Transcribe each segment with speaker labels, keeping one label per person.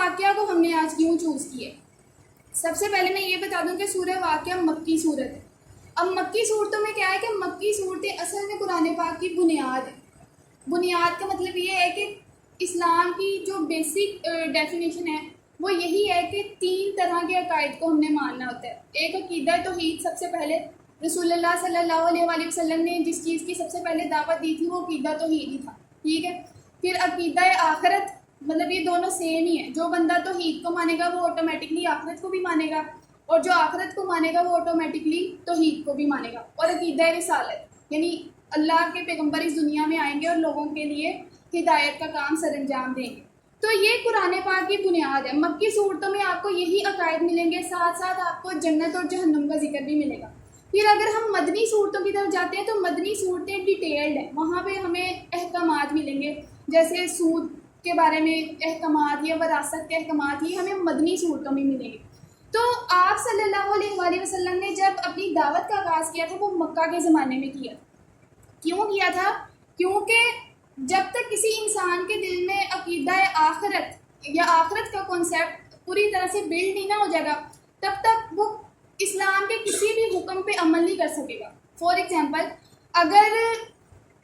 Speaker 1: واقعہ کو ہم نے آج کیوں چوز کیا؟ سب سے پہلے میں یہ بتا دوں کہ سورہ واقعہ مکی صورت ہے۔ اب مکی صورتوں میں کیا ہے کہ مکی صورتیں اصل میں قرآن پاک کی بنیاد ہے۔ بنیاد کا مطلب یہ ہے کہ اسلام کی جو بیسک ڈیفینیشن ہے وہ یہی ہے کہ 3 طرح کے عقائد کو ہم نے ماننا ہوتا ہے۔ ایک عقیدہ توحید، سب سے پہلے رسول اللہ صلی اللہ علیہ وآلہ وسلم نے جس چیز کی سب سے پہلے دعوت دی تھی وہ عقیدہ توحید ہی تھا، ٹھیک ہے۔ پھر عقیدہ آخرت، مطلب یہ دونوں سیم ہی ہیں۔ جو بندہ توحید کو مانے گا وہ آٹومیٹکلی آخرت کو بھی مانے گا، اور جو آخرت کو مانے گا وہ آٹومیٹکلی توحید کو بھی مانے گا۔ اور عقیدہ رسالت، یعنی اللہ کے پیغمبر اس دنیا میں آئیں گے اور لوگوں کے لیے ہدایت کا کام سر انجام دیں گے۔ تو یہ قرآن پاک کی بنیاد ہے۔ مکی صورتوں میں آپ کو یہی عقائد ملیں گے، ساتھ ساتھ آپ کو جنت اور جہنم کا ذکر بھی ملے گا۔ پھر اگر ہم مدنی صورتوں کی طرف جاتے ہیں تو مدنی صورتیں ڈیٹیلڈ ہیں، وہاں پہ ہمیں احکامات ملیں گے، جیسے سود کے بارے میں احکامات یا وراثت کے احکامات، یہ ہمیں مدنی صورتوں میں ملیں گے۔ تو آپ صلی اللہ علیہ وآلہ وسلم نے جب اپنی دعوت کا آغاز کیا تھا وہ مکہ کے زمانے میں کیا تھا۔ کیوں کیا تھا؟ کیونکہ جب تک کسی انسان کے دل میں عقیدہ آخرت یا آخرت کا کانسیپٹ پوری طرح سے بلڈ نہیں نہ ہو جائے گا، تب تک وہ اسلام کے کسی بھی حکم پہ عمل نہیں کر سکے گا۔ فار ایگزامپل، اگر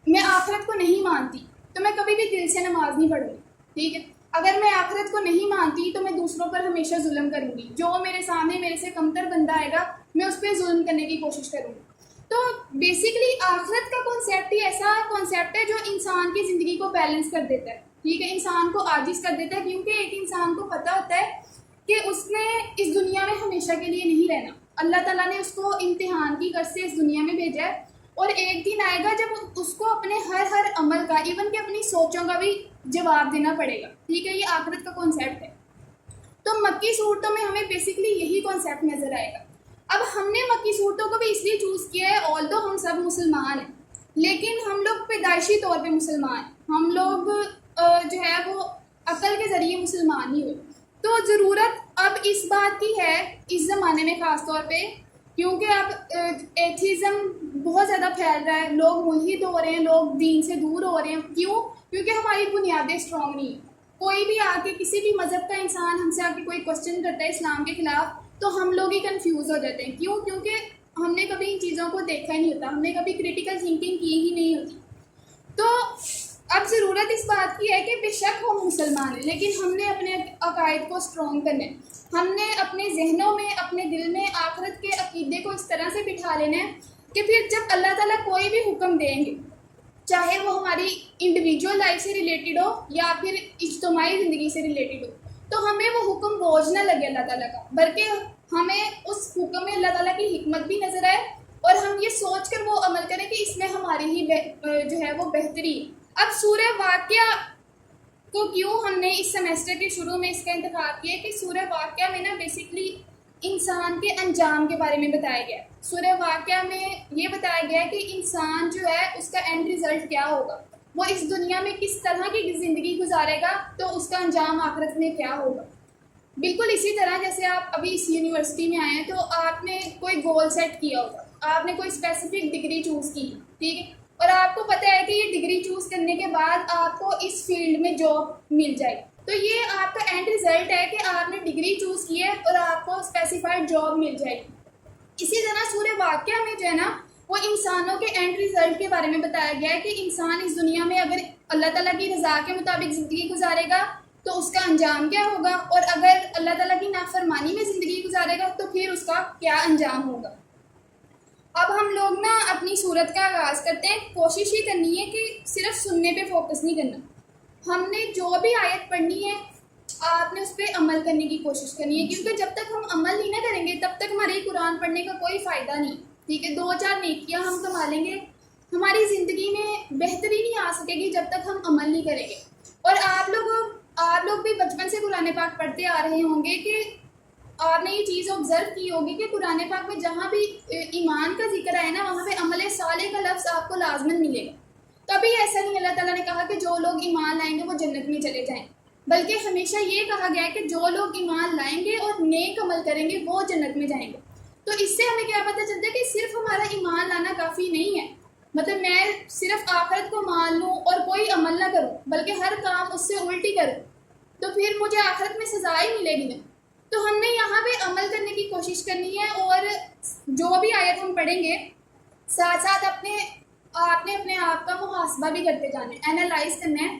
Speaker 1: میں آخرت کو نہیں مانتی تو میں کبھی بھی دل سے نماز نہیں پڑھوں گی، ٹھیک ہے۔ اگر میں آخرت کو نہیں مانتی تو میں دوسروں پر ہمیشہ ظلم کروں گی، جو میرے سامنے میرے سے کمتر بندہ آئے گا میں اس پہ ظلم کرنے کی کوشش کروں گی۔ تو بیسیکلی آخرت کا کانسیپٹ ہی ایسا کانسیپٹ ہے جو انسان کی زندگی کو بیلنس کر دیتا ہے، ٹھیک ہے، انسان کو عاجز کر دیتا ہے، کیونکہ ایک انسان کو پتہ ہوتا ہے کہ اس نے اس دنیا میں ہمیشہ کے لیے نہیں رہنا۔ اللہ تعالیٰ نے اس کو امتحان کی غرض سے اس دنیا میں بھیجا ہے، اور ایک دن آئے گا جب اس کو اپنے ہر عمل کا، ایون کہ اپنی سوچوں کا بھی جواب دینا پڑے گا، ٹھیک ہے۔ یہ آخرت کا کانسیپٹ ہے۔ تو مکی صورتوں میں ہمیں بیسیکلی یہی کانسیپٹ نظر آئے گا۔ اب ہم نے مکی صورتوں کو بھی اس لیے چوز کیا ہے، آلدو ہم سب مسلمان ہیں، لیکن ہم لوگ پیدائشی طور پہ مسلمان ہیں، ہم لوگ جو ہے وہ عقل کے ذریعے مسلمان نہیں ہوئے۔ تو ضرورت اب اس بات کی ہے اس زمانے میں خاص طور پہ، کیونکہ اب ایتھیزم بہت زیادہ پھیل رہا ہے، لوگ ملحد ہو رہے ہیں، لوگ دین سے دور ہو رہے ہیں۔ کیوں؟ کیونکہ ہماری بنیادیں اسٹرانگ نہیں ہیں۔ کوئی بھی آ کے، کسی بھی مذہب کا انسان ہم سے آ کے کوئی کوشچن کرتا ہے اسلام کے خلاف تو ہم لوگ ہی کنفیوز ہو جاتے ہیں۔ کیوں؟ کیونکہ ہم نے کبھی ان چیزوں کو دیکھا ہی نہیں ہوتا، ہم نے کبھی کریٹیکل تھنکنگ کی ہی نہیں ہوتی۔ تو اب ضرورت اس بات کی ہے کہ بے شک ہم مسلمان ہیں، لیکن ہم نے اپنے عقائد کو اسٹرانگ کرنا ہے۔ ہم نے اپنے ذہنوں میں، اپنے دل میں آخرت کے عقیدے کو اس طرح سے بٹھا لینا ہے کہ پھر جب اللہ تعالیٰ کوئی بھی حکم دیں گے، چاہے وہ ہماری انڈیویجول لائف سے ریلیٹڈ ہو یا پھر اجتماعی زندگی سے ریلیٹڈ ہو، تو ہمیں وہ حکم بوجھ نہ لگے اللہ تعالیٰ کا، بلکہ ہمیں اس حکم میں اللہ تعالیٰ کی حکمت بھی نظر آئے اور ہم یہ سوچ کر وہ عمل کریں کہ اس میں ہماری ہی جو ہے وہ بہتری ہے۔ اب سورہ واقعہ کو کیوں ہم نے اس سیمیسٹر کے شروع میں اس کا انتخاب کیا کہ سورہ واقعہ میں نا بیسکلی انسان کے انجام کے بارے میں بتایا گیا ہے۔ سورہ واقعہ میں یہ بتایا گیا ہے کہ انسان جو ہے اس کا اینڈ ریزلٹ کیا ہوگا، وہ اس دنیا میں کس طرح کی زندگی گزارے گا تو اس کا انجام آخرت میں کیا ہوگا۔ بالکل اسی طرح جیسے آپ ابھی اس یونیورسٹی میں آئے ہیں تو آپ نے کوئی گول سیٹ کیا ہوگا، آپ نے کوئی اسپیسیفک ڈگری چوز کی، ٹھیک ہے، اور آپ کو پتہ ہے کہ یہ ڈگری چوز کرنے کے بعد آپ کو اس فیلڈ میں جاب مل جائے، تو یہ آپ کا اینڈ ریزلٹ ہے کہ آپ نے ڈگری چوز کی ہے اور آپ کو اسپیسیفائڈ جاب مل جائے گی۔ اسی طرح سورہ واقعہ میں جو ہے نا وہ انسانوں کے اینڈ ریزلٹ کے بارے میں بتایا گیا ہے کہ انسان اس دنیا میں اگر اللہ تعالیٰ کی رضا کے مطابق زندگی گزارے گا تو اس کا انجام کیا ہوگا، اور اگر اللہ تعالیٰ کی نافرمانی میں زندگی گزارے گا تو پھر اس کا کیا انجام ہوگا۔ اب ہم لوگ نا اپنی صورت کا آغاز کرتے ہیں، کوشش ہی کرنی ہے کہ صرف سننے پہ فوکس نہیں کرنا، ہم نے جو بھی آیت پڑھنی ہے آپ نے اس پہ عمل کرنے کی کوشش کرنی ہے، کیونکہ جب تک ہم عمل نہیں نہ کریں گے تب تک ہمارے قرآن پڑھنے کا کوئی فائدہ نہیں، ٹھیک ہے۔ 2-4 نیکیاں ہم کما لیں گے، ہماری زندگی میں بہتری نہیں آ سکے گی جب تک ہم عمل نہیں کریں گے۔ اور آپ لوگ بھی بچپن سے قرآن پاک پڑھتے آ رہے ہوں گے کہ آپ نے یہ چیز آبزرو کی ہوگی کہ قرآن پاک میں جہاں بھی ایمان کا ذکر آئے نا وہاں پہ عمل صالح کا لفظ آپ کو لازماً ملے گا۔ کبھی ایسا نہیں اللہ تعالیٰ نے کہا کہ جو لوگ ایمان لائیں گے وہ جنت میں چلے جائیں، بلکہ ہمیشہ یہ کہا گیا ہے کہ جو لوگ ایمان لائیں گے اور نیک عمل کریں گے وہ جنت میں جائیں گے۔ تو اس سے ہمیں کیا پتہ چلتا ہے کہ صرف ہمارا ایمان لانا کافی نہیں ہے، مطلب میں صرف آخرت کو مان لوں اور کوئی عمل نہ کروں بلکہ ہر کام اس سے الٹی کروں، تو پھر مجھے آخرت میں سزا ہی ملے گی نا. تو ہم نے یہاں پہ عمل کرنے کی کوشش کرنی ہے، اور جو بھی آیت ہم پڑھیں گے ساتھ ساتھ آپ نے اپنے آپ کا محاسبہ بھی کرتے جانا ہے، اینالائز کرنا ہے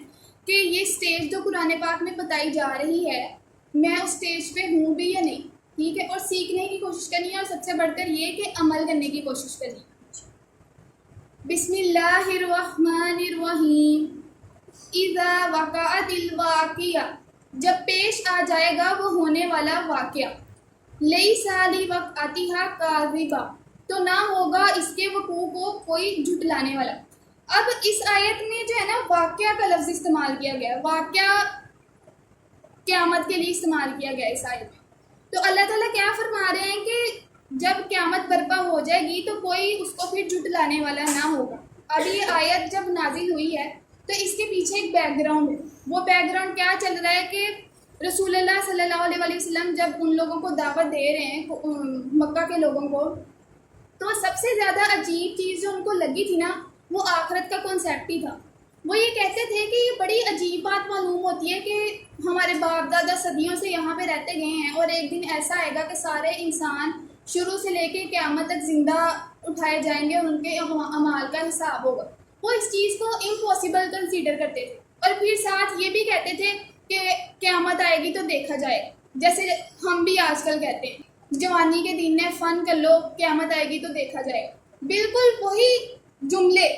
Speaker 1: کہ یہ اسٹیج جو قرآن پاک میں بتائی جا رہی ہے میں اس اسٹیج پہ ہوں بھی یا نہیں. ٹھیک ہے، اور سیکھنے کی کوشش کرنی ہے، اور سب سے بڑھ کر یہ کہ عمل کرنے کی کوشش کرنی ہے. بسم اللہ الرحمن الرحیم. اذا وقعت الواقعہ، جب پیش آ جائے گا وہ ہونے والا واقعہ. لیس لوقعتھا کاذبہ، تو نہ ہوگا اس کے وقوع کو کوئی جھٹلانے والا. اب اس آیت میں جو ہے نا واقعہ کا لفظ استعمال کیا گیا، واقعہ قیامت کے لیے استعمال کیا گیا اس آیت میں. تو اللہ تعالیٰ کیا فرما رہے ہیں کہ جب قیامت برپا ہو جائے گی تو کوئی اس کو پھر جھٹلانے والا نہ ہوگا. اب یہ آیت جب نازل ہوئی ہے تو اس کے پیچھے ایک بیک گراؤنڈ ہے. وہ بیک گراؤنڈ کیا چل رہا ہے کہ رسول اللہ صلی اللہ علیہ وسلم جب ان لوگوں کو دعوت دے رہے ہیں مکہ کے لوگوں کو، تو سب سے زیادہ عجیب چیز جو ان کو لگی تھی نا وہ آخرت کا کنسیپٹ ہی تھا. وہ یہ کہتے تھے کہ یہ بڑی عجیب بات معلوم ہوتی ہے کہ ہمارے باپ دادا صدیوں سے یہاں پہ رہتے گئے ہیں، اور ایک دن ایسا آئے گا کہ سارے انسان شروع سے لے کے قیامت تک زندہ اٹھائے جائیں گے اور ان کے اعمال کا حساب ہوگا. وہ اس چیز کو امپاسبل کنسیڈر کرتے تھے، اور پھر ساتھ یہ بھی کہتے تھے کہ قیامت آئے گی تو دیکھا جائے گا. جیسے ہم بھی آج کل کہتے ہیں جوانی کے دن میں فن کر لو، قیامت آئے گی تو دیکھا جائے گا. بالکل وہی جملے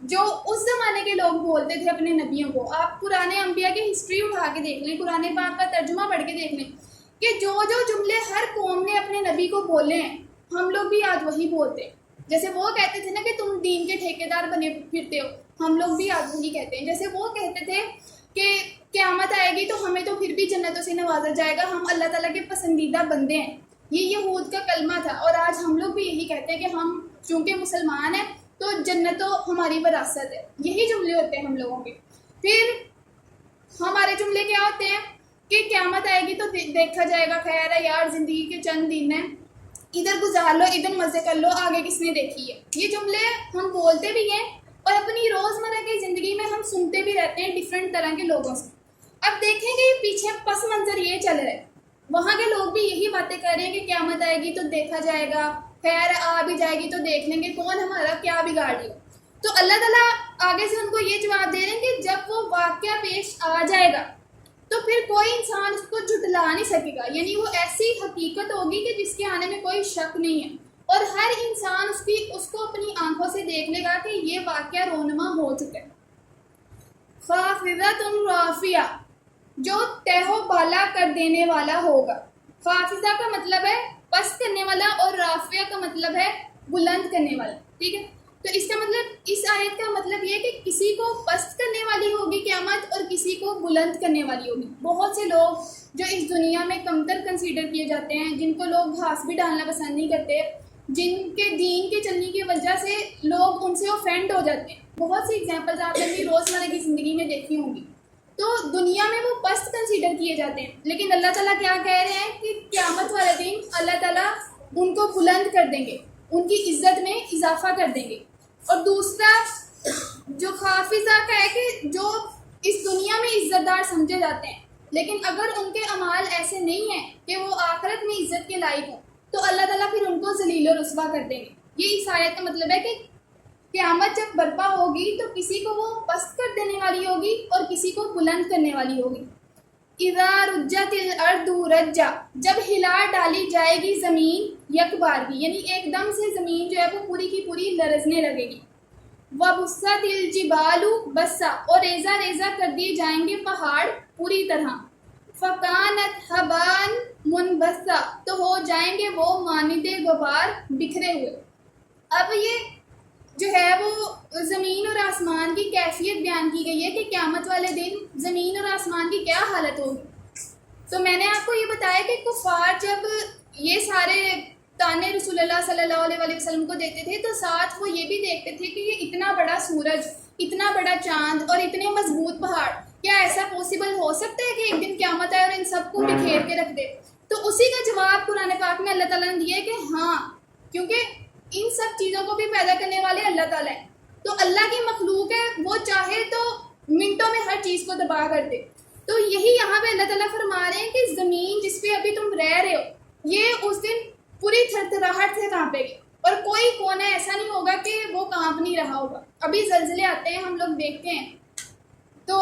Speaker 1: جو اس زمانے کے لوگ بولتے تھے اپنے نبیوں کو. آپ پرانے انبیاء کی ہسٹری اٹھا کے دیکھ لیں، قرآن پاک کا ترجمہ پڑھ کے دیکھ لیں کہ جو جملے ہر قوم نے اپنے نبی کو بولے ہیں ہم لوگ بھی آج وہی بولتے ہیں. جیسے وہ کہتے تھے نا کہ تم دین کے ٹھیکیدار بنے پھرتے ہو، ہم لوگ بھی آج وہی کہتے ہیں. جیسے وہ کہتے تھے کہ قیامت آئے گی تو ہمیں تو پھر بھی جنتوں سے نوازا جائے گا، ہم اللہ تعالیٰ کے پسندیدہ بندے ہیں. یہ یہود کا کلمہ تھا، اور آج ہم لوگ بھی یہی کہتے ہیں کہ ہم چونکہ مسلمان ہیں تو جنت تو ہماری وراثت ہے. یہی جملے ہوتے ہیں ہم لوگوں کے. پھر ہمارے جملے کیا ہوتے ہیں کہ قیامت آئے گی تو دیکھا جائے گا، خیر ہے یار زندگی کے چند دن ہیں، ادھر گزار لو، ادھر مزے کر لو، آگے کس نے دیکھی ہے. یہ جملے ہم بولتے بھی ہیں اور اپنی روزمرہ کی زندگی میں ہم سنتے بھی رہتے ہیں ڈفرینٹ طرح کے لوگوں سے. اب دیکھیں گے پیچھے پس منظر یہ چل رہا ہے، وہاں کے لوگ بھی یہی باتیں کر رہے ہیں کہ قیامت آئے گی تو دیکھا جائے گا، خیر آ بھی جائے گی تو دیکھ لیں گے، کون ہمارا کیا بگاڑ لیا. تو اللہ تعالیٰ آگے سے ان کو یہ جواب دے رہے ہیں کہ جب وہ واقعہ پیش آ جائے گا تو پھر کوئی انسان اس کو جھٹلا نہیں سکے گا. یعنی وہ ایسی حقیقت ہوگی کہ جس کے آنے میں کوئی شک نہیں ہے، اور ہر انسان اس کو اپنی آنکھوں سے دیکھ لے گا کہ یہ واقعہ رونما ہو چکا ہے. خافضۃ رافعہ، جو تہ و بالا کر دینے والا ہوگا. خافضہ کا مطلب ہے پست کرنے والا، اور رافعہ کا مطلب ہے بلند کرنے والا. ٹھیک ہے، تو اس کا مطلب اس آیت کا مطلب یہ کہ کسی کو پست کرنے والی ہوگی قیامت اور کسی کو بلند کرنے والی ہوگی. بہت سے لوگ جو اس دنیا میں کمتر کنسیڈر کیے جاتے ہیں، جن کو لوگ گھاس بھی ڈالنا پسند نہیں کرتے، جن کے دین کے چلنے کی وجہ سے لوگ ان سے اوفینڈ ہو جاتے ہیں. بہت سی ایگزامپلز آپ نے بھی روزمرہ کی زندگی میں دیکھی ہوں گی. تو دنیا میں وہ پست کنسیڈر کیے جاتے ہیں، لیکن اللہ تعالیٰ کیا کہہ رہے ہیں کہ قیامت والے دن اللہ تعالیٰ ان کو بلند کر دیں گے، ان کی عزت میں اضافہ کر دیں گے. اور دوسرا جو حافظہ کا ہے کہ جو اس دنیا میں عزت دار سمجھے جاتے ہیں، لیکن اگر ان کے اعمال ایسے نہیں ہیں کہ وہ آخرت میں عزت کے لائق ہوں تو اللہ تعالیٰ پھر ان کو ذلیل و رسوا کر دیں گے. یہ اس آیت کا مطلب ہے کہ قیامت جب برپا ہوگی تو کسی کو وہ پست کر دینے والی ہوگی اور کسی کو بلند کرنے والی ہوگی. اذا رجت الارض رجا، جب ہلا ڈالی جائے گی زمین یک بارگی، یعنی ایک دم سے زمین جو ہے وہ پوری کی پوری لرزنے لگے گی. وبست الجبال بسا، اور ریزہ ریزہ کر دیے جائیں گے پہاڑ پوری طرح. فکانت حبان منبثا، تو ہو جائیں گے وہ مانند غبار بکھرے ہوئے. اب یہ جو ہے وہ زمین اور آسمان کی کیفیت بیان کی گئی ہے کہ قیامت والے دن زمین اور آسمان کی کیا حالت ہوگی. تو میں نے آپ کو یہ بتایا کہ کفار جب یہ سارے تانے رسول اللہ صلی اللہ علیہ وسلم کو دیتے تھے تو ساتھ وہ یہ بھی دیکھتے تھے کہ یہ اتنا بڑا سورج، اتنا بڑا چاند اور اتنے مضبوط پہاڑ، کیا ایسا پاسبل ہو سکتا ہے کہ ایک دن قیامت آئے اور ان سب کو بکھیر کے رکھ دے. تو اسی کا جواب قرآن پاک میں اللہ تعالیٰ نے دیا ہے کہ ہاں، کیونکہ ان سب چیزوں کو بھی پیدا کرنے والے اللہ تعالیٰ ہیں. تو اللہ کی مخلوق ہے، وہ چاہے تو منٹوں میں ہر چیز کو تباہ کر دے. تو یہی یہاں پہ اللہ تعالیٰ فرما رہے ہیں کہ زمین جس پہ ابھی تم رہ رہے ہو یہ اس دن پوری تھرتھراہٹ سے کانپے گی، اور کوئی کونا ایسا نہیں ہوگا کہ وہ کانپ نہیں رہا ہوگا۔ ابھی زلزلے آتے ہیں، ہم لوگ دیکھتے ہیں، تو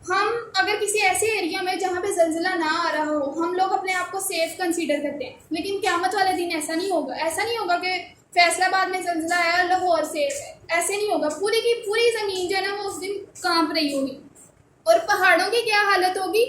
Speaker 1: ہم اگر کسی ایسے ایریا میں جہاں پہ زلزلہ نہ آ رہا ہو، ہم لوگ اپنے آپ کو سیف کنسیڈر کرتے ہیں، لیکن قیامت والے دن ایسا نہیں ہوگا۔ ایسا نہیں ہوگا کہ فیصل آباد میں زلزلہ آیا لاہور سیف ہے، ایسے نہیں ہوگا۔ پوری کی پوری زمین جو ہے نا وہ اس دن کانپ رہی ہوگی۔ اور پہاڑوں کی کیا حالت ہوگی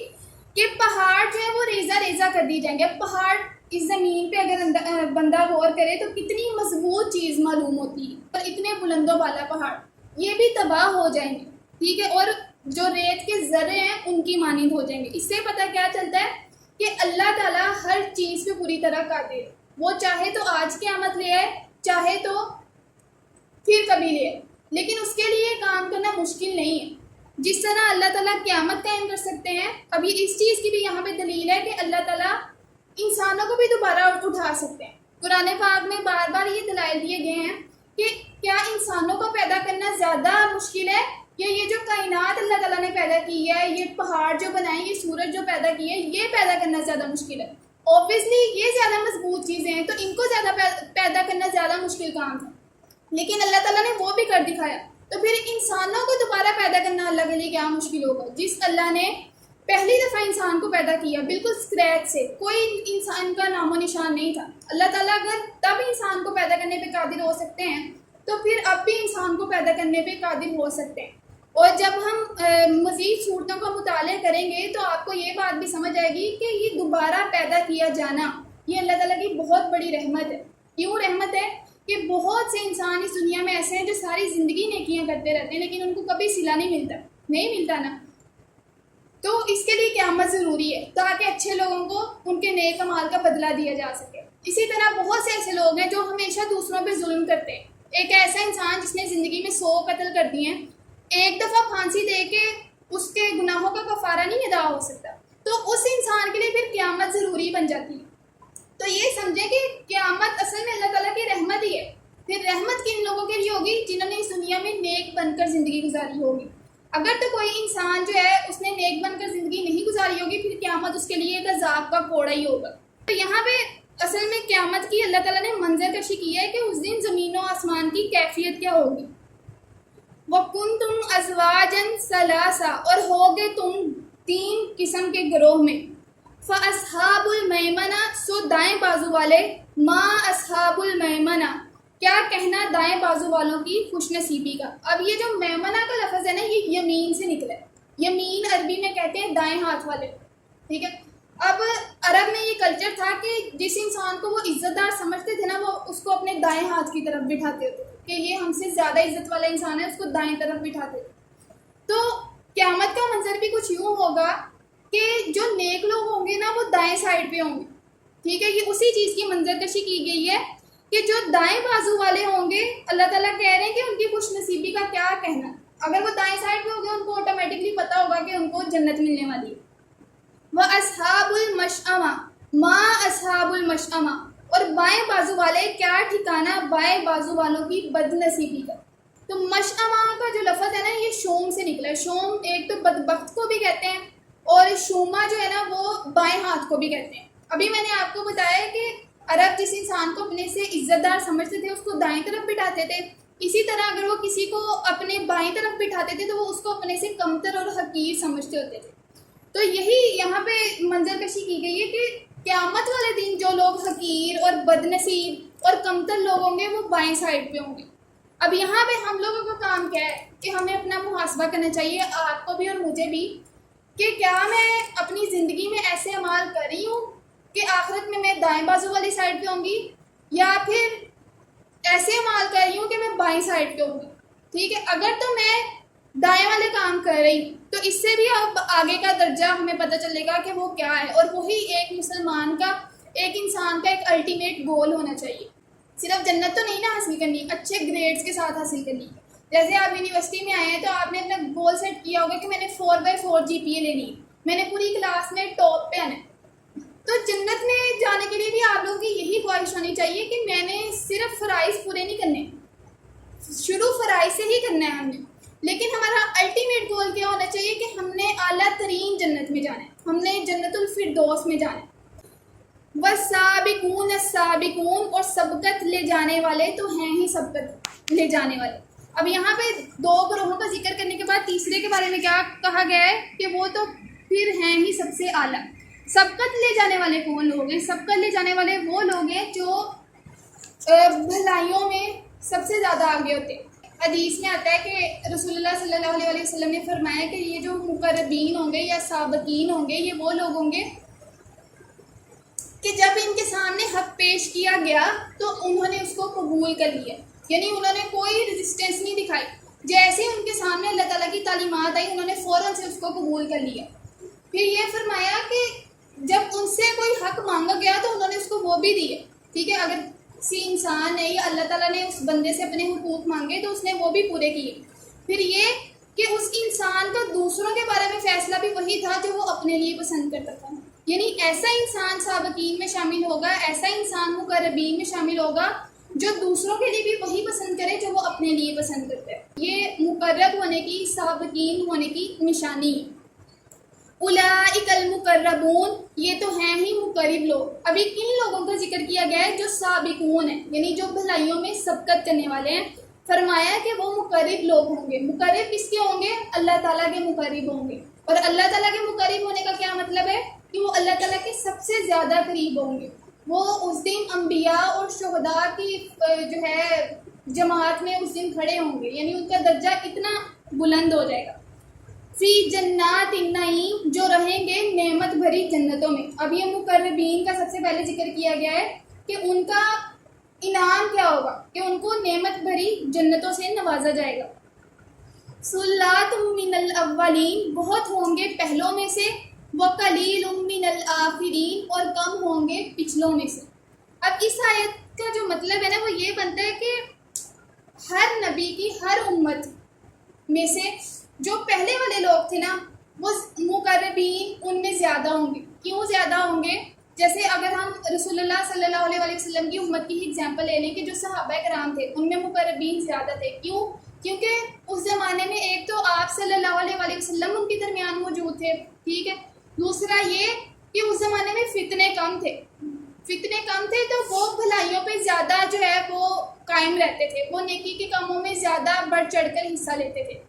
Speaker 1: کہ پہاڑ جو ہے وہ ریزہ ریزہ کر دی جائیں گے۔ پہاڑ اس زمین پہ اگر بندہ غور کرے تو کتنی مضبوط چیز معلوم ہوتی ہے، اور اتنے بلند و بالا پہاڑ یہ بھی تباہ ہو جائیں گے، ٹھیک ہے، اور جو ریت کے ذرے ہیں ان کی مانند ہو جائیں گے۔ اس سے پتہ کیا چلتا ہے کہ اللہ تعالیٰ ہر چیز پہ پوری طرح قادر ہے۔ وہ چاہے تو آج قیامت لے آئے، چاہے تو پھر کبھی لے آئے، لیکن اس کے لیے کام کرنا مشکل نہیں ہے۔ جس طرح اللہ تعالیٰ قیامت قائم کر سکتے ہیں، ابھی اس چیز کی بھی یہاں پہ دلیل ہے کہ اللہ تعالیٰ انسانوں کو بھی دوبارہ اٹھا سکتے ہیں۔ قرآن پاک میں بار بار یہ دلائل دیے گئے ہیں کہ کیا انسانوں کو پیدا کرنا زیادہ مشکل ہے، یا یہ جو کائنات اللہ تعالیٰ نے پیدا کی ہے، یہ پہاڑ جو بنائے، یہ سورج جو پیدا کی ہے، یہ پیدا کرنا زیادہ مشکل ہے؟ اوبویسلی یہ زیادہ مضبوط چیزیں ہیں، تو ان کو زیادہ پیدا کرنا زیادہ مشکل کام ہے، لیکن اللہ تعالیٰ نے وہ بھی کر دکھایا۔ تو پھر انسانوں کو دوبارہ پیدا کرنا اللہ کے لیے کیا مشکل ہوگا؟ جس اللہ نے پہلی دفعہ انسان کو پیدا کیا بالکل اسکریچ سے، کوئی انسان کا نام و نشان نہیں تھا، اللہ تعالیٰ اگر تب انسان کو پیدا کرنے پہ قادر ہو سکتے ہیں تو پھر اب بھی انسان کو پیدا کرنے پہ قادر ہو سکتے ہیں۔ اور جب ہم مزید صورتوں کا مطالعہ کریں گے تو آپ کو یہ بات بھی سمجھ آئے گی کہ یہ دوبارہ پیدا کیا جانا یہ اللہ تعالیٰ کی بہت بڑی رحمت ہے۔ کیوں رحمت ہے؟ کہ بہت سے انسان اس دنیا میں ایسے ہیں جو ساری زندگی نیکیاں کرتے رہتے ہیں، لیکن ان کو کبھی صلہ نہیں ملتا نا۔ تو اس کے لیے قیامت ضروری ہے تاکہ اچھے لوگوں کو ان کے نیک اعمال کا بدلہ دیا جا سکے۔ اسی طرح بہت سے ایسے لوگ ہیں جو ہمیشہ دوسروں پہ ظلم کرتے ہیں۔ ایک ایسا انسان جس نے زندگی میں 100 قتل کر دیے ہیں، ایک دفعہ پھانسی دے کے اس کے گناہوں کا کفارہ نہیں ادا ہو سکتا، تو اس انسان کے لیے پھر قیامت ضروری بن جاتی ہے۔ تو یہ سمجھیں کہ قیامت اصل میں اللہ تعالیٰ کی رحمت ہی ہے۔ پھر رحمت کن لوگوں کے لیے ہوگی؟ جنہوں نے اس دنیا میں نیک بن کر زندگی گزاری ہوگی۔ اگر تو کوئی انسان جو ہے اس نے نیک بن کر زندگی نہیں گزاری ہوگی، پھر قیامت اس کے لیے ایک عذاب کا کوڑا ہی ہوگا۔ تو یہاں پہ اصل میں قیامت کی اللہ تعالیٰ نے منظر کشی کی ہے کہ اس دن زمین و آسمان کی کیفیت کیا ہوگی۔ وَكُنْتُمْ أَزْوَاجًا ثَلَاثًا، اور ہوگے تم 3 قسم کے گروہ میں۔ فَأَصْحَابُ الْمَيْمَنَةِ، سو دائیں بازو والے۔ مَا أَصْحَابُ الْمَيْمَنَةِ، کیا کہنا دائیں بازو والوں کی خوش نصیبی کا۔ اب یہ جو میمنہ کا لفظ ہے نا، یہ یمین سے نکلا ہے۔ یمین عربی میں کہتے ہیں دائیں ہاتھ والے، ٹھیک ہے۔ اب عرب میں یہ کلچر تھا کہ جس انسان کو وہ عزت دار سمجھتے تھے نا، وہ اس کو اپنے دائیں ہاتھ کی طرف بٹھاتے تھے کہ یہ ہم سے زیادہ عزت والا انسان ہے، اس کو دائیں طرف بٹھاتے تھے۔ تو قیامت کا منظر بھی کچھ یوں ہوگا کہ جو نیک لوگ ہوں گے نا وہ دائیں سائڈ پہ ہوں گے، ٹھیک ہے۔ یہ اسی چیز کی منظر کشی کی گئی ہے کہ جو دائیں بازو والے ہوں گے، اللہ تعالیٰ کہہ رہے ہیں کہ ان کی خوش نصیبی کا کیا کہنا۔ اگر وہ دائیں سائڈ پہ ہو گئے، ان کو آٹومیٹکلی پتہ ہوگا کہ ان کو جنت ملنے والی ہے۔ وَأَصْحَابُ الْمَشْأَمَةِ، مَا أَصْحَابُ الْمَشْأَمَةِ، اور بائیں بازو والے، کیا ٹھکانہ بائیں بازو والوں کی بد نصیبی کا۔ تو مشأمہ کا جو لفظ ہے نا، یہ شوم سے نکلا ہے۔ شوم ایک تو بدبخت کو بھی کہتے ہیں، اور شوما جو ہے نا وہ بائیں ہاتھ کو بھی کہتے ہیں۔ ابھی میں نے آپ کو بتایا کہ عرب جس انسان کو اپنے سے عزت دار سمجھتے تھے اس کو دائیں طرف بٹھاتے تھے، اسی طرح اگر وہ کسی کو اپنے بائیں طرف بٹھاتے تھے تو وہ اس کو اپنے سے کمتر اور حقیر سمجھتے ہوتے تھے۔ تو یہی یہاں پہ منظر کشی کی گئی ہے کہ قیامت والے دن جو لوگ حقیر اور بد نصیب اور کمتر لوگ ہوں گے وہ بائیں سائڈ پہ ہوں گے۔ اب یہاں پہ ہم لوگوں کا کام کیا ہے کہ ہمیں اپنا محاسبہ کرنا چاہیے، آپ کو بھی اور مجھے بھی، کہ کیا میں اپنی زندگی میں ایسے اعمال کر رہی ہوں کہ آخرت میں دائیں بازو والی سائڈ پہ ہوں گی، یا پھر ایسے اعمال کر رہی ہوں کہ میں بائیں سائڈ پہ ہوں گی، ٹھیک ہے۔ اگر تو میں دائیں والے کام کر رہی تو اس سے بھی اب آگے کا درجہ ہمیں پتہ چلے گا کہ وہ کیا ہے، اور وہی ایک مسلمان کا، ایک انسان کا ایک الٹیمیٹ گول ہونا چاہیے۔ صرف جنت تو نہیں نا حاصل کرنی، اچھے گریڈز کے ساتھ حاصل کرنی۔ جیسے آپ یونیورسٹی میں آئے ہیں تو آپ نے اپنا گول سیٹ کیا ہوگا کہ میں نے 4/4 GPA لینی ہے، میں نے پوری کلاس میں ٹاپ پہ آنا ہے۔ تو جنت میں جانے کے لیے بھی آپ لوگوں کی یہی خواہش ہونی چاہیے کہ میں نے صرف فرائض پورے نہیں کرنے، شروع فرائض سے ہی کرنا ہے ہم نے، لیکن ہمارا الٹیمیٹ گول کیا ہونا چاہیے کہ ہم نے اعلیٰ ترین جنت میں جانا ہے, ہم نے جنت الفردوس میں جانا ہے. والسابقون السابقون, اور سبقت لے جانے والے تو ہیں ہی سبقت لے جانے والے. اب یہاں پہ دو گروہوں کا ذکر کرنے کے بعد تیسرے کے بارے میں کیا کہا گیا ہے کہ وہ تو پھر ہیں ہی سب سے اعلیٰ. سبقت لے جانے والے کون لوگ ہیں؟ سبقت لے جانے والے وہ لوگ ہیں جو بھلائیوں میں سب سے زیادہ آگے ہوتے ہیں. حدیث میں آتا ہے کہ رسول اللہ صلی اللہ علیہ وسلم نے فرمایا کہ یہ جو مقربین ہوں گے یا سابقین ہوں گے, یہ وہ لوگ ہوں گے کہ جب ان کے سامنے حق پیش کیا گیا تو انہوں نے اس کو قبول کر لیا, یعنی انہوں نے کوئی ریزسٹنس نہیں دکھائی. جیسے ان کے سامنے اللہ تعالیٰ کی تعلیمات آئی, انہوں نے فوراً سے اس کو قبول کر لیا. پھر یہ فرمایا کہ جب ان سے کوئی حق مانگا گیا تو انہوں نے اس کو وہ بھی دیے. ٹھیک ہے, اگر کسی انسان نے یا اللہ تعالیٰ نے اس بندے سے اپنے حقوق مانگے تو اس نے وہ بھی پورے کیے. پھر یہ کہ اس انسان کا دوسروں کے بارے میں فیصلہ بھی وہی تھا جو وہ اپنے لیے پسند کرتا تھا. یعنی ایسا انسان سابقین میں شامل ہوگا, ایسا انسان مقربین میں شامل ہوگا جو دوسروں کے لیے بھی وہی پسند کرے جو وہ اپنے لیے پسند کرتے ہیں. یہ مقرب ہونے کی, سابقین ہونے کی نشانی ہے. اولئک المقربون, یہ تو ہیں ہی مقرب لوگ. ابھی کن لوگوں کا ذکر کیا گیا ہے؟ جو سابقون ہیں, یعنی جو بھلائیوں میں سبقت کرنے والے ہیں. فرمایا کہ وہ مقرب لوگ ہوں گے. مقرب کس کے ہوں گے؟ اللہ تعالیٰ کے مقرب ہوں گے. اور اللہ تعالیٰ کے مقرب ہونے کا کیا مطلب ہے؟ کہ وہ اللہ تعالیٰ کے سب سے زیادہ قریب ہوں گے. وہ اس دن انبیاء اور شہداء کی جو ہے جماعت میں اس دن کھڑے ہوں گے, یعنی ان کا درجہ اتنا بلند ہو جائے گا. فی جنات النعیم, جو رہیں گے نعمت بھری جنتوں میں. اب یہ مقربین کا سب سے پہلے ذکر کیا گیا ہے کہ ان کا انعام کیا ہوگا, کہ ان کو نعمت بھری جنتوں سے نوازا جائے گا. صلات من الاولین, بہت ہوں گے پہلوں میں سے. وقلیل من الآخرین, اور کم ہوں گے پچھلوں میں سے. اب اس آیت کا جو مطلب ہے نا وہ یہ بنتا ہے کہ ہر نبی کی ہر امت میں سے جو پہلے والے لوگ تھے نا وہ مقربین ان میں زیادہ ہوں گے. کیوں زیادہ ہوں گے؟ جیسے اگر ہم رسول اللہ صلی اللہ علیہ وسلم کی امت کی ایگزامپل لے لیں کہ جو صحابہ کرام تھے ان میں مقربین زیادہ تھے. کیوں؟ کیونکہ اس زمانے میں ایک تو آپ صلی اللہ علیہ وسلم ان کے درمیان موجود تھے. ٹھیک ہے, دوسرا یہ کہ اس زمانے میں فتنے کم تھے. فتنے کم تھے تو وہ بھلائیوں پہ زیادہ جو ہے وہ قائم رہتے تھے, وہ نیکی کے کاموں میں زیادہ بڑھ چڑھ کر حصہ لیتے تھے.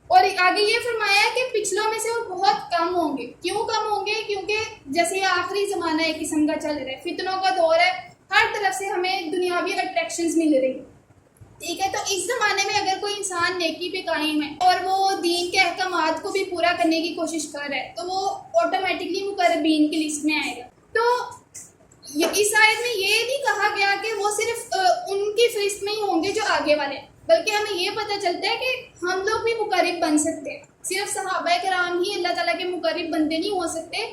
Speaker 1: اور آگے یہ فرمایا کہ پچھلوں میں سے وہ بہت کم ہوں گے. کیوں کم ہوں گے؟ کیونکہ جیسے آخری زمانہ ایک قسم کا چل رہا ہے, فتنوں کا دور ہے, ہر طرف سے ہمیں دنیاوی اٹریکشنز مل رہی ہیں. ٹھیک ہے, تو اس زمانے میں اگر کوئی انسان نیکی پہ قائم ہے اور وہ دین کے احکامات کو بھی پورا کرنے کی کوشش کر رہا ہے تو وہ آٹومیٹکلی مقربین کی لسٹ میں آئے گا. تو اس آیت میں یہ نہیں کہا گیا کہ وہ صرف ان کی فہرست میں ہی ہوں گے جو آگے والے ہیں, بلکہ ہمیں یہ پتہ چلتا ہے کہ ہم لوگ بھی مقرب بن سکتے ہیں. صرف صحابہ کرام ہی اللہ تعالیٰ کے مقرب بندے نہیں ہو سکتے,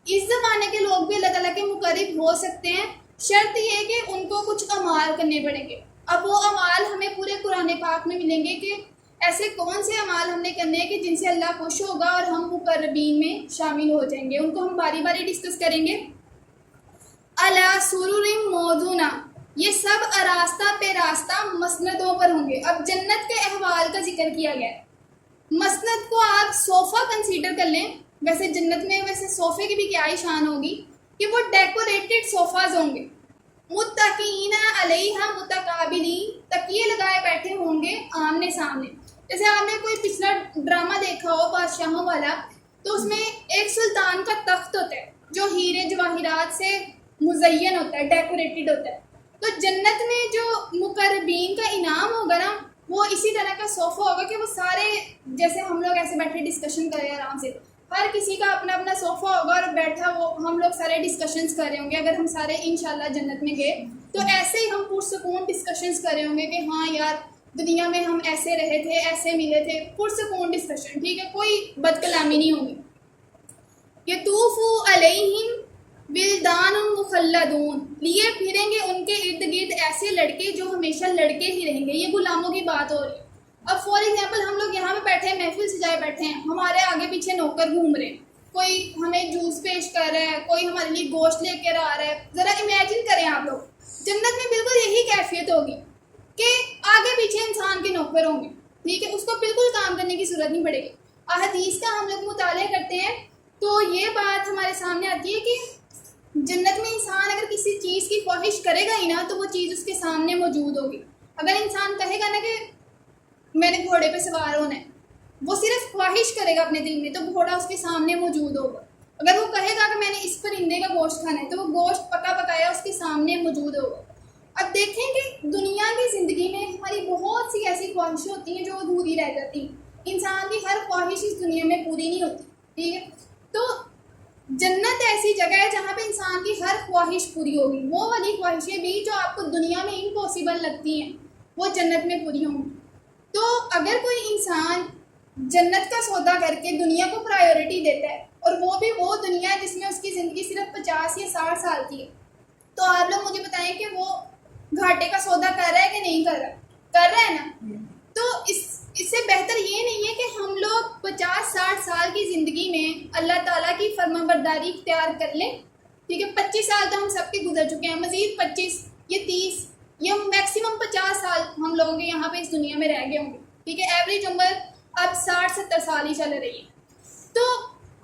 Speaker 1: اس زمانے کے لوگ بھی اللہ تعالیٰ کے مقرب ہو سکتے ہیں. شرط یہ کہ ان کو کچھ اعمال کرنے پڑیں گے. اب وہ اعمال ہمیں پورے قرآن پاک میں ملیں گے کہ ایسے کون سے اعمال ہم نے کرنے ہیں کہ جن سے اللہ خوش ہوگا اور ہم مقربین میں شامل ہو جائیں گے. ان کو ہم باری باری ڈسکس کریں گے. علی سرر موضونہ, یہ سب آراستہ پہ راستہ مسندوں پر ہوں گے. اب جنت کے احوال کا ذکر کیا گیا ہے. مسند کو آپ صوفہ کنسیڈر کر لیں. ویسے جنت میں ویسے صوفے کی بھی کیا ہی شان ہوگی کہ وہ ڈیکوریٹڈ صوفاز ہوں گے. متقین علیہا متقابلین, تکیے لگائے بیٹھے ہوں گے آمنے سامنے. جیسے آپ نے کوئی پچھلا ڈرامہ دیکھا ہو بادشاہوں والا, تو اس میں ایک سلطان کا تخت ہوتا ہے جو ہیرے جواہرات سے مزین ہوتا ہے, ڈیکوریٹڈ ہوتا ہے. تو جنت میں جو مقربین کا انعام ہوگا نا وہ اسی طرح کا صوفہ ہوگا کہ وہ سارے جیسے ہم لوگ ایسے بیٹھے ڈسکشن کر رہے ہیں آرام سے, ہر کسی کا اپنا اپنا صوفہ ہوگا اور بیٹھا وہ ہم لوگ سارے ڈسکشنز کر رہے ہوں گے. اگر ہم سارے انشاءاللہ جنت میں گئے تو ایسے ہی ہم پرسکون ڈسکشنز کر رہے ہوں گے کہ ہاں یار دنیا میں ہم ایسے رہے تھے, ایسے ملے تھے, پرسکون ڈسکشن. ٹھیک ہے, کوئی بد کلامی نہیں ہوگی. یطوف علیہم ولدان مخلدون, لیے پھریں گے ان کے ارد گرد ایسے لڑکے جو ہمیشہ لڑکے ہی رہیں گے. یہ غلاموں کی بات ہو رہی ہے. اب فار ایگزامپل ہم لوگ یہاں پہ بیٹھے ہیں, محفل سجائے بیٹھے ہیں, ہمارے آگے پیچھے نوکر گھوم رہے ہیں, کوئی ہمیں جوس پیش کر رہا ہے, کوئی ہمارے لیے گوشت لے کر آ رہا ہے. ذرا امیجن کریں آپ لوگ, جنت میں بالکل یہی کیفیت ہوگی کہ آگے پیچھے انسان کے نوکر ہوں گے. ٹھیک ہے, اس کو بالکل کام کرنے کی ضرورت نہیں پڑے گی. احادیث کا ہم لوگ مطالعہ کرتے ہیں تو یہ بات ہمارے سامنے آتی ہے کہ جنت میں انسان اگر کسی چیز کی خواہش کرے گا ہی نا تو وہ چیز اس کے سامنے موجود ہوگی. اگر انسان کہے گا نا کہ میں نے گھوڑے پہ سوار ہونا ہے، وہ صرف خواہش کرے گا اپنے دل میں تو گھوڑا اس کے سامنے موجود ہوگا. اگر وہ کہے گا کہ میں نے اس پرندے کا گوشت کھانا ہے تو وہ گوشت پکا پکایا اس کے سامنے موجود ہوگا. اب دیکھیں کہ دنیا کی زندگی میں ہماری بہت سی ایسی خواہشیں ہوتی ہیں جو ادھوری رہ جاتی ہیں. انسان کی ہر خواہش اس دنیا میں پوری نہیں ہوتی، ٹھیک ہے. تو جنت ایسی جگہ ہے جہاں پہ انسان کی ہر خواہش پوری ہوگی. وہ والی خواہشیں بھی جو آپ کو دنیا میں امپاسبل لگتی ہیں وہ جنت میں پوری ہوں گی. تو اگر کوئی انسان جنت کا سودا کر کے دنیا کو پرائیورٹی دیتا ہے اور وہ بھی وہ دنیا ہے جس میں اس کی زندگی صرف 50 یا 60 سال کی ہے، تو آپ لوگ مجھے بتائیں کہ وہ گھاٹے کا سودا کر رہا ہے کہ نہیں کر رہا ہے نا. تو اس سے بہتر یہ نہیں ہے کہ ہم لوگ 50-60 سال کی زندگی میں اللہ تعالیٰ کی فرما برداری اختیار کر لیں، ٹھیک ہے. 25 سال تو ہم سب کے گزر چکے ہیں، مزید 25 یا 30 یا میکسیمم 50 سال ہم لوگوں کے یہاں پہ اس دنیا میں رہ گئے ہوں گے، ٹھیک ہے. ایوریج عمر اب 60-70 سال ہی چل رہی ہے. تو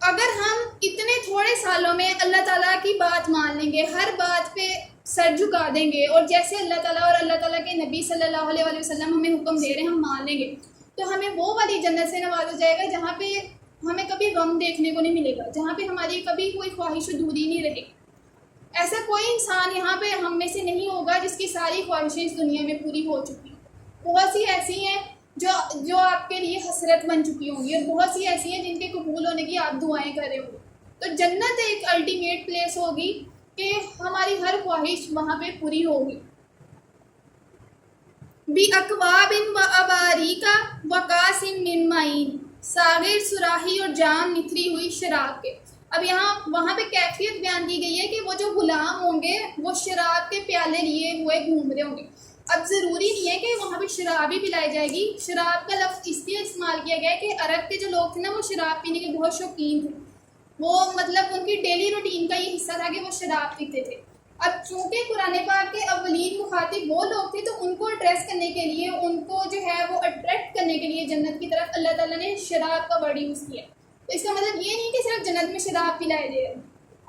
Speaker 1: اگر ہم اتنے تھوڑے سالوں میں اللہ تعالیٰ کی بات مان لیں گے، ہر بات پہ سر جھکا دیں گے اور جیسے اللہ تعالیٰ اور اللہ تعالیٰ کے نبی صلی اللہ علیہ وسلم ہمیں حکم دے رہے ہیں ہم مان لیں گے، تو ہمیں وہ والی جنت سے نوازا جائے گا جہاں پہ ہمیں کبھی غم دیکھنے کو نہیں ملے گا، جہاں پہ ہماری کبھی کوئی خواہش ادھوری نہیں رہے گی. ایسا کوئی انسان یہاں پہ ہم میں سے نہیں ہوگا جس کی ساری خواہشیں اس دنیا میں پوری ہو چکی ہیں. بہت سی ایسی ہیں جو آپ کے لیے حسرت بن چکی ہوں گی اور بہت سی ایسی ہیں جن کے قبول ہونے کی آپ دعائیں کر رہے ہوں گے. تو جنت ایک الٹیمیٹ پلیس ہوگی کہ ہماری ہر خواہش وہاں پہ پوری ہوگی. بِأَكْوَابٍ وَأَبَارِيكَ وَكَأْسٍ مِّن مَّعِينٍ، ساغر سراہی اور جام نکھری ہوئی شراب کے. اب وہاں پہ کیفیت بیان کی گئی ہے کہ وہ جو غلام ہوں گے وہ شراب کے پیالے لیے ہوئے گھوم رہے ہوں گے. اب ضروری نہیں ہے کہ وہاں پہ شراب ہی پلائی جائے گی. شراب کا لفظ اس لیے استعمال کیا گیا ہے کہ عرب کے جو لوگ تھے نا وہ شراب پینے کے بہت شوقین تھے. وہ مطلب ان کی ڈیلی روٹین کا یہ حصہ تھا کہ وہ شراب پیتے تھے. اب چونکہ قرآن پاک کے اولین مخاطب وہ لوگ تھے تو ان کو ایڈریس کرنے کے لیے، ان کو جو ہے وہ اٹریکٹ کرنے کے لیے جنت کی طرف اللہ تعالیٰ نے شراب کا ورڈ یوز کیا. تو اس کا مطلب یہ نہیں کہ صرف جنت میں شراب پلائی دے رہے.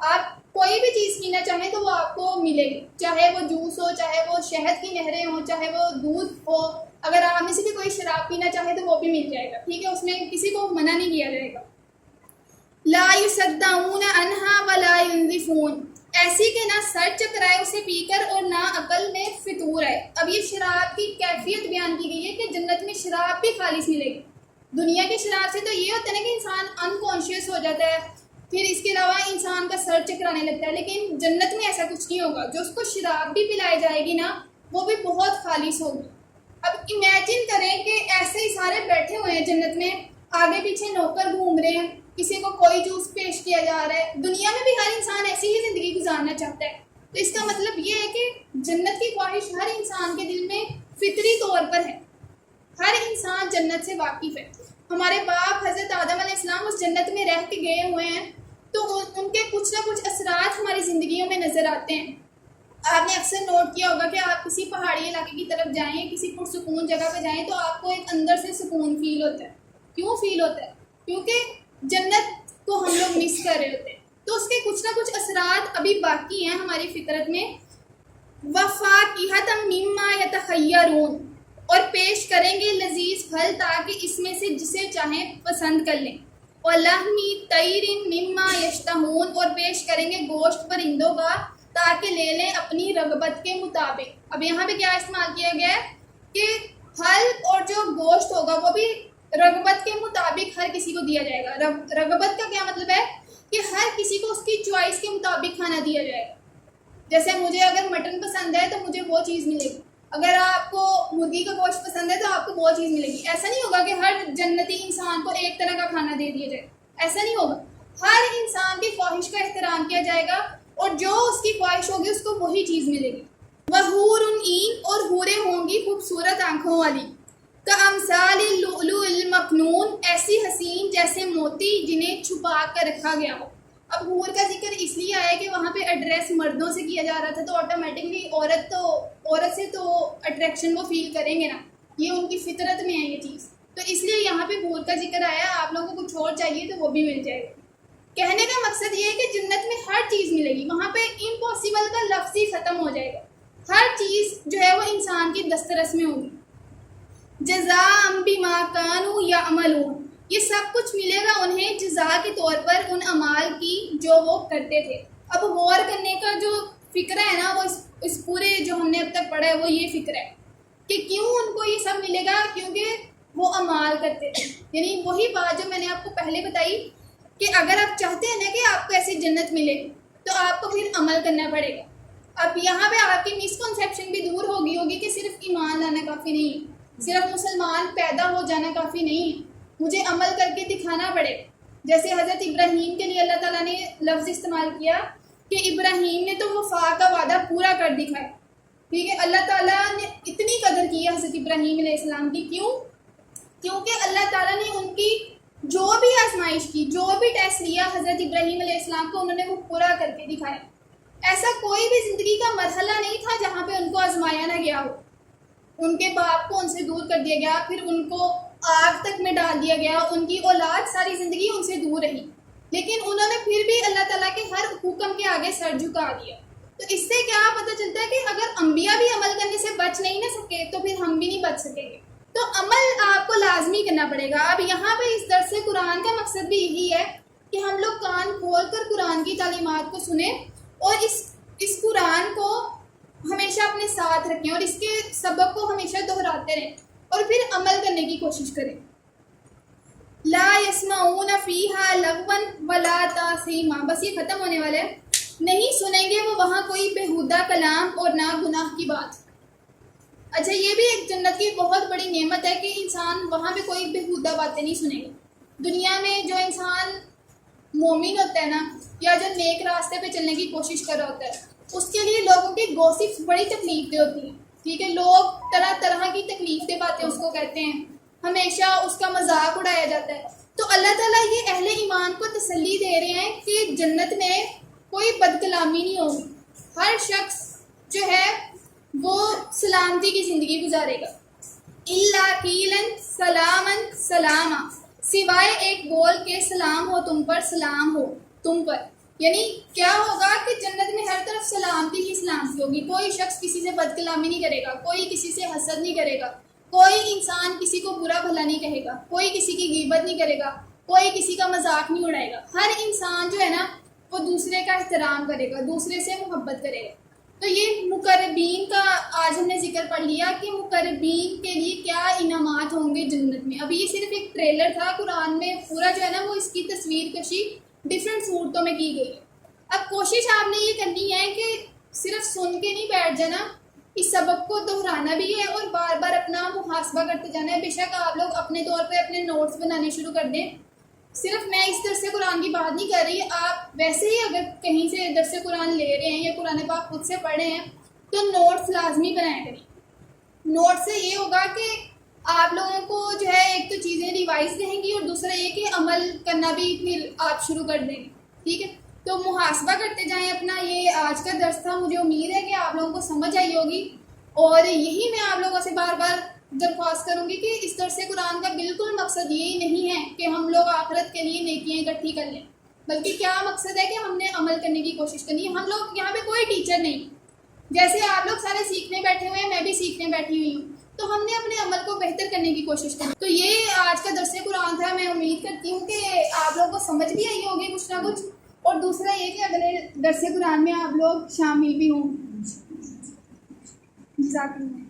Speaker 1: آپ کوئی بھی چیز پینا چاہیں تو وہ آپ کو ملے گی، چاہے وہ جوس ہو، چاہے وہ شہد کی نہریں ہوں، چاہے وہ دودھ ہو. اگر آپ میں سے بھی کوئی شراب پینا چاہے تو وہ بھی مل جائے گا، ٹھیک ہے. اس میں کسی کو منع نہیں کیا جائے گا. لا یصدعون عنہا ولا ینزفون، ایسی کہ نہ سر چکرائے اسے پی کر اور نہ عقل میں فطور آئے. اب یہ شراب کی کیفیت بیان کی گئی ہے کہ جنت میں شراب بھی خالص ملے گی. دنیا کی شراب سے تو یہ ہوتا ہے نا کہ انسان انکانشیس ہو جاتا ہے، پھر اس کے علاوہ انسان کا سر چکرانے لگتا ہے. لیکن جنت میں ایسا کچھ نہیں ہوگا. جو اس کو شراب بھی پلائی جائے گی نا وہ بھی بہت خالص ہوگی. اب امیجن کریں کہ ایسے ہی سارے بیٹھے ہوئے ہیں جنت میں، آگے پیچھے نوکر گھوم رہے ہیں، کسی کو کوئی جوس پیش کیا جا رہا ہے. دنیا میں بھی ہر انسان ایسی ہی زندگی گزارنا چاہتا ہے. تو اس کا مطلب یہ ہے کہ جنت کی خواہش ہر انسان کے دل میں فطری طور پر ہے. ہر انسان جنت سے واقف ہے. ہمارے باپ حضرت آدم علیہ السلام اس جنت میں رہ کے گئے ہوئے ہیں تو ان کے کچھ نہ کچھ اثرات ہماری زندگیوں میں نظر آتے ہیں. آپ نے اکثر نوٹ کیا ہوگا کہ آپ کسی پہاڑی علاقے کی طرف جائیں، کسی پرسکون جگہ پہ جائیں تو آپ کو ایک اندر سے سکون فیل ہوتا ہے. کیوں فیل ہوتا ہے؟ کیونکہ جنت کو ہم لوگ مس کر رہے ہوتے ہیں. تو اس کے کچھ نہ کچھ اثرات ابھی باقی ہیں ہماری فطرت میں. وَفَاكِهَةً مِّمَّا يَتَخَيَّرُونَ، اور پیش کریں گے لذیذ پھل تاکہ اس میں سے جسے چاہیں پسند کر لیں. وَلَحْمِ طَيْرٍ مِّمَّا يَشْتَهُونَ، اور پیش کریں گے گوشت پرندوں کا تاکہ لے لیں اپنی رغبت کے مطابق. اب یہاں پہ کیا استعمال کیا گیا ہے کہ پھل اور جو گوشت ہوگا وہ بھی رغبت کے مطابق ہر کسی کو دیا جائے گا. رغبت کا کیا مطلب ہے کہ ہر کسی کو اس کی چوائس کے مطابق کھانا دیا جائے گا. جیسے مجھے اگر مٹن پسند ہے تو مجھے وہ چیز ملے گی، اگر آپ کو مرغی کا گوشت پسند ہے تو آپ کو وہ چیز ملے گی. ایسا نہیں ہوگا کہ ہر جنتی انسان کو ایک طرح کا کھانا دے دیا جائے، ایسا نہیں ہوگا. ہر انسان کی خواہش کا احترام کیا جائے گا اور جو اس کی خواہش ہوگی اس کو وہی چیز ملے گی. وَحُورٌ عِین، اور حوریں ہوں گی خوبصورت آنکھوں والی. کَأَمْثَالِ اللُّؤْلُؤِ الْمَكْنُونِ، ایسی حسین جیسے موتی جنہیں چھپا کر رکھا گیا ہو. اب حور کا ذکر اس لیے آیا کہ وہاں پہ ایڈریس مردوں سے کیا جا رہا تھا تو آٹومیٹکلی عورت سے تو اٹریکشن وہ فیل کریں گے نا، یہ ان کی فطرت میں ہے یہ چیز. تو اس لیے یہاں پہ بھور کا ذکر آیا. آپ لوگوں کو کچھ اور چاہیے تو وہ بھی مل جائے گا. کہنے کا مقصد یہ ہے کہ جنت میں ہر چیز ملے گی. وہاں پہ امپاسبل کا لفظ ہی ختم ہو جائے گا. ہر چیز جو ہے وہ انسان کی دسترس میں ہوگی. جزاء بما کانوا یعملون، یہ سب کچھ ملے گا انہیں جزا کے طور پر ان اعمال کی جو وہ کرتے تھے. اب غور کرنے کا جو فکر ہے نا، وہ اس پورے جو ہم نے اب تک پڑھا ہے وہ یہ فکر ہے کہ کیوں ان کو یہ سب ملے گا، کیونکہ وہ اعمال کرتے تھے. یعنی وہی بات جو میں نے آپ کو پہلے بتائی کہ اگر آپ چاہتے ہیں نا کہ آپ کو ایسی جنت ملے تو آپ کو پھر عمل کرنا پڑے گا. اب یہاں پہ آپ کی مسکنسیپشن بھی دور ہوگی کہ صرف ایمان لانا کافی نہیں ہے، صرف مسلمان پیدا ہو جانا کافی نہیں ہے، مجھے عمل کر کے دکھانا پڑے. جیسے حضرت ابراہیم کے لیے اللہ تعالیٰ نے لفظ استعمال کیا کہ ابراہیم نے تو وفا کا وعدہ پورا کر دکھایا. ٹھیک ہے، اللہ تعالیٰ نے اتنی قدر کی ہے حضرت ابراہیم علیہ السلام کی. کیونکہ اللہ تعالیٰ نے ان کی جو بھی آزمائش کی، جو بھی ٹیسٹ لیا حضرت ابراہیم علیہ السلام کو، انہوں نے وہ پورا کر کے دکھایا. ایسا کوئی بھی زندگی کا مرحلہ نہیں تھا جہاں پہ ان کو آزمایا نہ گیا ہو. ان کے باپ کو ان سے دور کر دیا گیا، پھر ان کو آگ تک میں ڈال دیا گیا، ان کی اولاد ساری زندگی ان سے دور رہی، لیکن انہوں نے پھر بھی اللہ تعالیٰ کے ہر حکم کے آگے سر جھکا دیا. تو اس سے کیا پتہ چلتا ہے کہ اگر انبیاء بھی عمل کرنے سے بچ نہیں نہ سکے تو پھر ہم بھی نہیں بچ سکیں گے. تو عمل آپ کو لازمی کرنا پڑے گا. اب یہاں پہ اس درس قرآن کا مقصد بھی یہی ہے کہ ہم لوگ کان کھول کر قرآن کی تعلیمات کو سنیں اور اس قرآن کو ہمیشہ اپنے ساتھ رکھیں اور اس کے سبق کو ہمیشہ دہراتے رہیں اور پھر عمل کرنے کی کوشش کریں. لا یسمعون فیہا لغوا ولا تاثیما، بس یہ ختم ہونے والا ہے. نہیں سنیں گے وہ وہاں کوئی بےہودہ کلام اور نہ گناہ کی بات. اچھا، یہ بھی ایک جنت کی بہت بڑی نعمت ہے کہ انسان وہاں پہ کوئی بےہودہ باتیں نہیں سنے گا. دنیا میں جو انسان مومن ہوتا ہے نا، یا جو نیک راستے پہ چلنے کی کوشش کر رہا ہوتا ہے، اس کے لیے لوگوں کی گوسپس بڑی تکلیف دہ ہوتی ہیں. ٹھیک ہے، لوگ طرح طرح کی تکلیف دہ باتیں اس کو کہتے ہیں، ہمیشہ اس کا مذاق اڑایا جاتا ہے. تو اللہ تعالیٰ یہ اہل ایمان کو تسلی دے رہے ہیں کہ جنت میں کوئی بد کلامی نہیں ہوگی. ہر شخص جو ہے وہ سلامتی کی زندگی گزارے گا. الا قیلا سلاما سلاما، سوائے ایک بول کے سلام ہو تم پر، سلام ہو تم پر. یعنی کیا ہوگا کہ جنت میں ہر طرف سلامتی ہی سلامتی ہوگی. کوئی شخص کسی سے بد کلامی نہیں کرے گا، کوئی کسی سے حسد نہیں کرے گا، کوئی انسان کسی کو برا بھلا نہیں کہے گا، کوئی کسی کی غیبت نہیں کرے گا، کوئی کسی کا مذاق نہیں اڑائے گا. ہر انسان جو ہے نا وہ دوسرے کا احترام کرے گا، دوسرے سے محبت کرے گا. تو یہ مقربین کا آج ہم نے ذکر پڑھ لیا کہ مقربین کے لیے کیا انعامات ہوں گے جنت میں. ابھی یہ صرف ایک ٹریلر تھا. قرآن میں پورا جو ہے نا وہ اس کی تصویر کشی ڈفرینٹ صورتوں میں کی گئی ہے. اب کوشش آپ نے یہ کرنی ہے کہ صرف سن کے نہیں بیٹھ جانا، اس سبق کو دہرانا بھی ہے اور بار بار اپنا محاسبہ کرتے جانا ہے. بے شک آپ لوگ اپنے طور پہ اپنے نوٹس بنانے شروع کر دیں. صرف میں اس درس قرآن کی بات نہیں کر رہی، آپ ویسے ہی اگر کہیں سے درس قرآن لے رہے ہیں یا قرآن پاک خود سے پڑھ رہے ہیں تو نوٹس لازمی بنایا کریں. نوٹ سے یہ ہوگا کہ آپ لوگوں کو جو ہے ایک تو چیزیں ریوائز رہیں گی اور دوسرا یہ کہ عمل کرنا بھی پھر آپ شروع کر دیں گے. ٹھیک ہے، تو محاسبہ کرتے جائیں اپنا. یہ آج کا درس تھا. مجھے امید ہے کہ آپ لوگوں کو سمجھ آئی ہوگی اور یہی میں آپ لوگوں سے بار بار درخواست کروں گی کہ اس درس قرآن کا بالکل مقصد یہی نہیں ہے کہ ہم لوگ آخرت کے لیے نیکیاں اکٹھی کر لیں، بلکہ کیا مقصد ہے کہ ہم نے عمل کرنے کی کوشش کرنی ہے. ہم لوگ یہاں پہ کوئی ٹیچر نہیں، جیسے آپ لوگ سارے سیکھنے بیٹھے ہوئے ہیں میں بھی سیکھنے بیٹھی ہوئی ہوں، تو ہم نے اپنے عمل کو بہتر کرنے کی کوشش کریں. تو یہ آج کا درس قرآن تھا. میں امید کرتی ہوں کہ آپ لوگوں کو سمجھ بھی آئی ہوگی کچھ نہ کچھ، اور دوسرا یہ کہ اگلے درس قرآن میں آپ لوگ شامل بھی ہوں. جزاک اللہ.